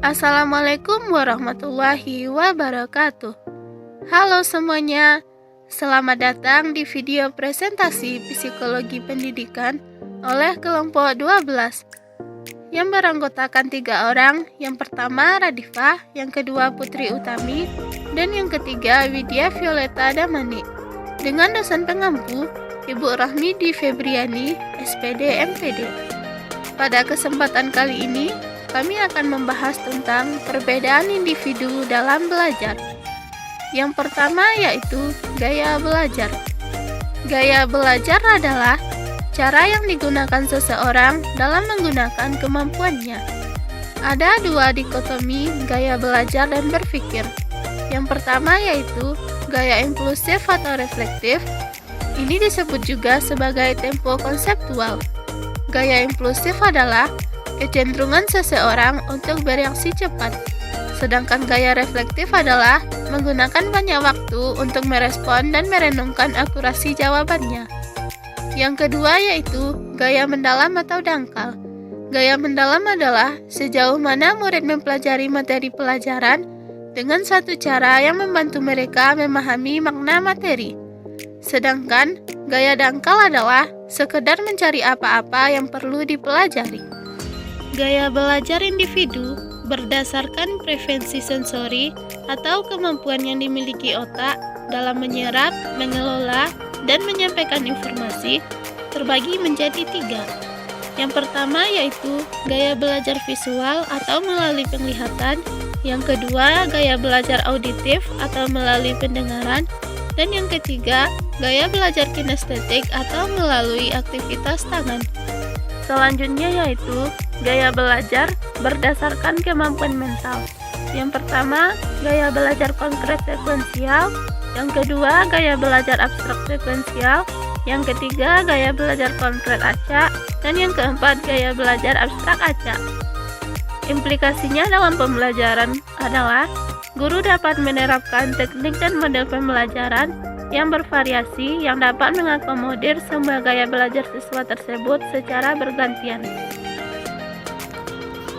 Assalamualaikum warahmatullahi wabarakatuh. Halo semuanya, selamat datang di video presentasi Psikologi Pendidikan oleh kelompok 12 yang beranggotakan 3 orang. Yang pertama Radifah, yang kedua Putri Utami, dan yang ketiga Widya Violeta Damani, dengan dosen pengampu Ibu Rahmidi Febriani, SPD MPD. Pada kesempatan kali ini kami akan membahas tentang perbedaan individu dalam belajar. Yang pertama yaitu gaya belajar. Gaya belajar adalah cara yang digunakan seseorang dalam menggunakan kemampuannya. Ada 2 dikotomi gaya belajar dan berpikir. Yang pertama yaitu gaya impulsif atau reflektif. Ini disebut juga sebagai tempo konseptual. Gaya impulsif adalah kecenderungan seseorang untuk bereaksi cepat, sedangkan gaya reflektif adalah menggunakan banyak waktu untuk merespon dan merenungkan akurasi jawabannya. Yang kedua yaitu gaya mendalam atau dangkal. Gaya mendalam adalah sejauh mana murid mempelajari materi pelajaran dengan satu cara yang membantu mereka memahami makna materi. Sedangkan gaya dangkal adalah sekedar mencari apa-apa yang perlu dipelajari. Gaya belajar individu berdasarkan preferensi sensori atau kemampuan yang dimiliki otak dalam menyerap, mengelola, dan menyampaikan informasi terbagi menjadi 3. Yang pertama yaitu gaya belajar visual atau melalui penglihatan, yang kedua gaya belajar auditif atau melalui pendengaran, dan yang ketiga gaya belajar kinestetik atau melalui aktivitas tangan. Selanjutnya yaitu gaya belajar berdasarkan kemampuan mental. Yang pertama, gaya belajar konkret sekuensial. Yang kedua, gaya belajar abstrak sekuensial. Yang ketiga, gaya belajar konkret acak. Dan yang keempat, gaya belajar abstrak acak. Implikasinya dalam pembelajaran adalah guru dapat menerapkan teknik dan model pembelajaran yang bervariasi yang dapat mengakomodir semua gaya belajar siswa tersebut secara bergantian.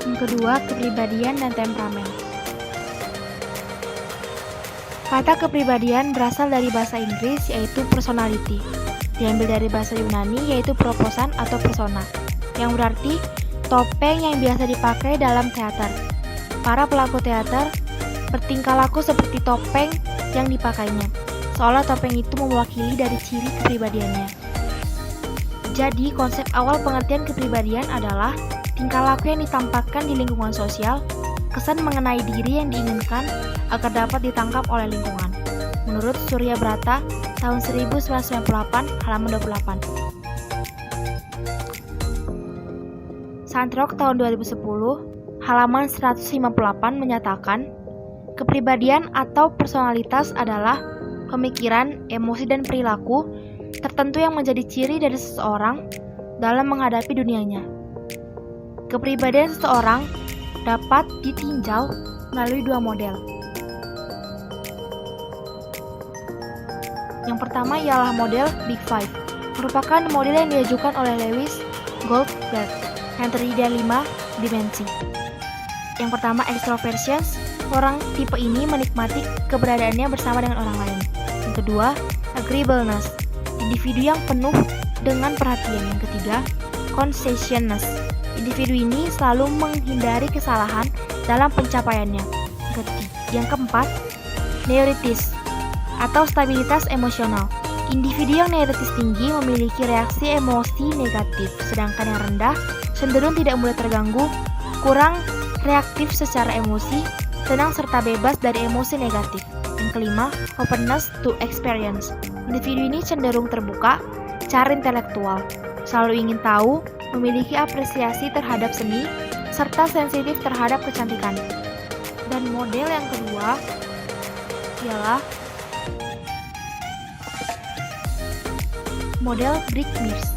Yang kedua, kepribadian dan temperamen. Kata kepribadian berasal dari bahasa Inggris yaitu personality, diambil dari bahasa Yunani yaitu proposan atau persona, yang berarti topeng yang biasa dipakai dalam teater. Para pelaku teater bertingkah laku seperti topeng yang dipakainya, seolah topeng itu mewakili dari ciri kepribadiannya. Jadi, konsep awal pengertian kepribadian adalah tingkah laku yang ditampakkan di lingkungan sosial, kesan mengenai diri yang diinginkan agar dapat ditangkap oleh lingkungan. Menurut Surya Brata, tahun 1998, halaman 28. Sandrock tahun 2010, halaman 158 menyatakan, kepribadian atau personalitas adalah pemikiran, emosi, dan perilaku tertentu yang menjadi ciri dari seseorang dalam menghadapi dunianya. Kepribadian seseorang dapat ditinjau melalui 2 model. Yang pertama ialah model Big Five, merupakan model yang diajukan oleh Lewis Goldberg yang terdiri dari 5 dimensi. Yang pertama extroversion, orang tipe ini menikmati keberadaannya bersama dengan orang lain. Yang kedua, agreeableness, individu yang penuh dengan perhatian. Yang ketiga, conscientiousness, individu ini selalu menghindari kesalahan dalam pencapaiannya. Yang keempat, neurotis atau stabilitas emosional. Individu yang neurotis tinggi memiliki reaksi emosi negatif, sedangkan yang rendah cenderung tidak mudah terganggu, kurang reaktif secara emosi, tenang serta bebas dari emosi negatif. Yang kelima, openness to experience. Individu ini cenderung terbuka, secara intelektual, selalu ingin tahu, memiliki apresiasi terhadap seni, serta sensitif terhadap kecantikan. Dan model yang kedua ialah model Brick-Mears,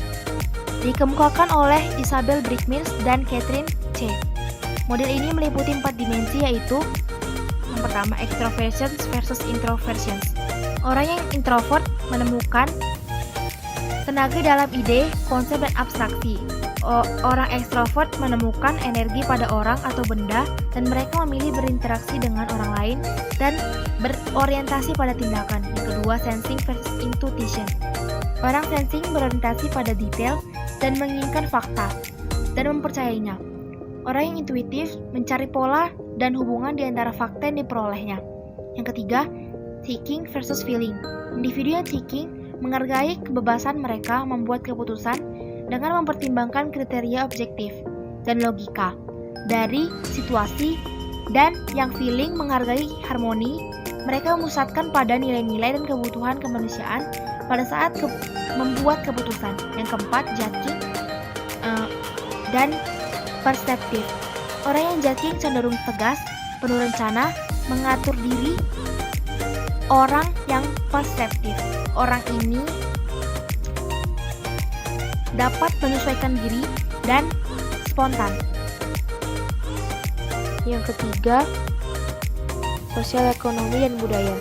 dikemukakan oleh Isabel Brick-Mears dan Catherine C. Model ini meliputi 4 dimensi yaitu yang pertama extroversion versus introversion. Orang yang introvert menemukan tenaga dalam ide, konsep, dan abstraksi. Orang ekstrovert menemukan energi pada orang atau benda dan mereka memilih berinteraksi dengan orang lain dan berorientasi pada tindakan. Yang kedua, sensing versus intuition. Orang sensing berorientasi pada detail dan menginginkan fakta dan mempercayainya. Orang yang intuitif mencari pola dan hubungan di antara fakta yang diperolehnya. Yang ketiga, seeking versus feeling. Individu yang seeking menghargai kebebasan mereka membuat keputusan dengan mempertimbangkan kriteria objektif dan logika dari situasi, dan yang feeling menghargai harmoni. Mereka memusatkan pada nilai-nilai dan kebutuhan kemanusiaan pada saat membuat keputusan. Yang keempat, judging dan perseptif. Orang yang judging cenderung tegas, penuh rencana, mengatur diri. Orang yang perseptif, orang ini dapat menyesuaikan diri dan spontan. Yang ketiga, sosial ekonomi dan budaya.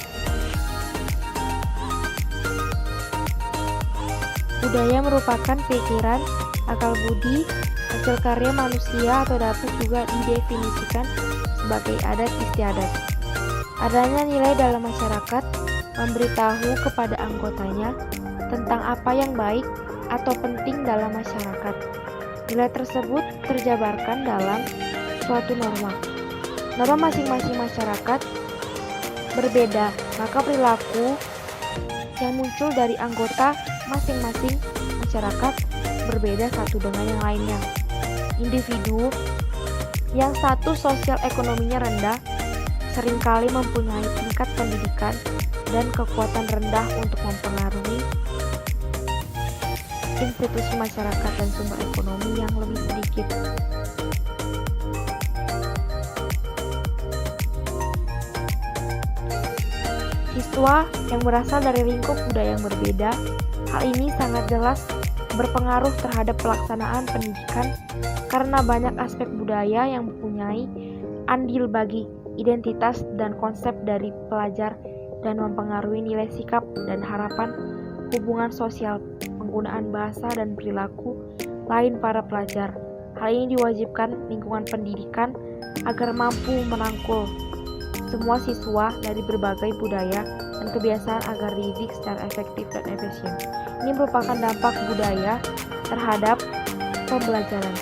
Budaya merupakan pikiran, akal budi, hasil karya manusia atau dapat juga didefinisikan sebagai adat istiadat. Adanya nilai dalam masyarakat memberitahu kepada anggotanya tentang apa yang baik atau penting dalam masyarakat. Nilai tersebut terjabarkan dalam suatu norma. Norma masing-masing masyarakat berbeda, maka perilaku yang muncul dari anggota masing-masing masyarakat berbeda satu dengan yang lainnya. Individu yang status sosial ekonominya rendah seringkali mempunyai tingkat pendidikan dan kekuatan rendah untuk mempengaruhi institusi masyarakat dan sumber ekonomi yang lebih sedikit. Siswa yang berasal dari lingkup budaya yang berbeda, hal ini sangat jelas berpengaruh terhadap pelaksanaan pendidikan karena banyak aspek budaya yang mempunyai andil bagi identitas dan konsep dari pelajar dan mempengaruhi nilai sikap dan harapan, hubungan sosial, penggunaan bahasa dan perilaku lain para pelajar. Hal ini diwajibkan lingkungan pendidikan agar mampu merangkul semua siswa dari berbagai budaya dan kebiasaan agar dididik secara efektif dan efisien. Ini merupakan dampak budaya terhadap pembelajaran.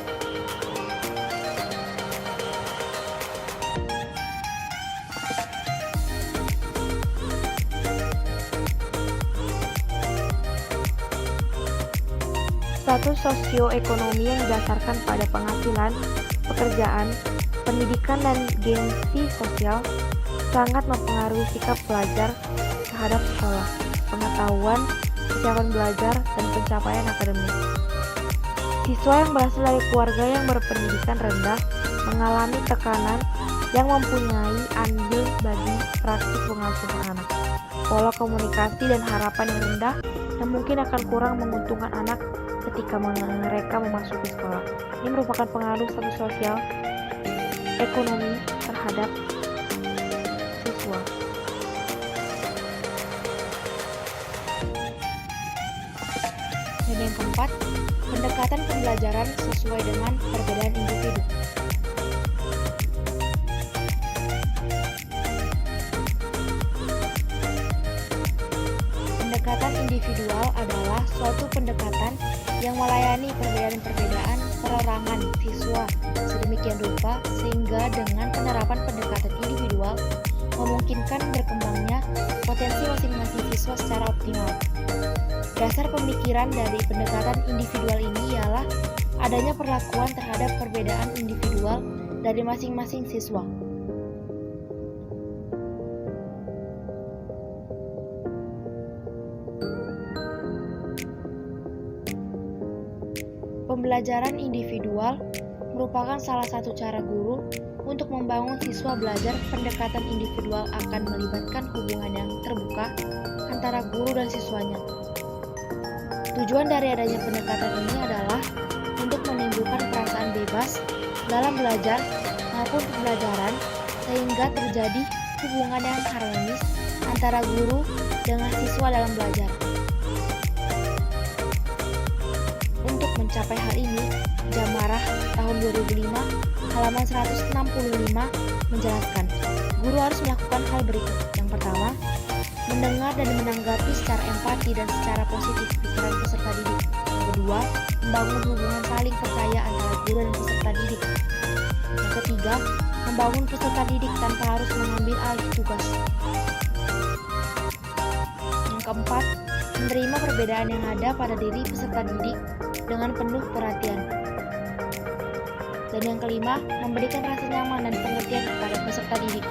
Status sosioekonomi yang didasarkan pada penghasilan, pekerjaan, pendidikan, dan gengsi sosial sangat mempengaruhi sikap pelajar terhadap sekolah, pengetahuan, kesiapan belajar, dan pencapaian akademis. Siswa yang berasal dari keluarga yang berpendidikan rendah mengalami tekanan yang mempunyai andil bagi praktik pengasuhan anak, pola komunikasi dan harapan yang rendah yang mungkin akan kurang menguntungkan anak ketika mereka memasuki sekolah. Ini merupakan pengaruh status sosial ekonomi terhadap siswa. Dan yang keempat, pendekatan pembelajaran sesuai dengan perbedaan individu. Pendekatan individual adalah suatu pendekatan yang melayani perbedaan-perbedaan perorangan siswa sedemikian rupa sehingga dengan penerapan pendekatan individual memungkinkan berkembangnya potensi masing-masing siswa secara optimal. Dasar pemikiran dari pendekatan individual ini ialah adanya perlakuan terhadap perbedaan individual dari masing-masing siswa. Pembelajaran individual merupakan salah satu cara guru untuk membangun siswa belajar. Pendekatan individual akan melibatkan hubungan yang terbuka antara guru dan siswanya. Tujuan dari adanya pendekatan ini adalah untuk menimbulkan perasaan bebas dalam belajar maupun pembelajaran sehingga terjadi hubungan yang harmonis antara guru dengan siswa dalam belajar. Untuk mencapai hal ini, Jam Marah tahun 2005, halaman 165 menjelaskan, guru harus melakukan hal berikut. Yang pertama, mendengar dan menanggapi secara empati dan secara positif pikiran peserta didik. Yang kedua, membangun hubungan saling percaya antara guru dan peserta didik. Yang ketiga, membangun peserta didik tanpa harus mengambil alih tugas. Yang keempat, menerima perbedaan yang ada pada diri peserta didik dengan penuh perhatian. Dan yang kelima, memberikan rasa nyaman dan pengertian kepada peserta didik.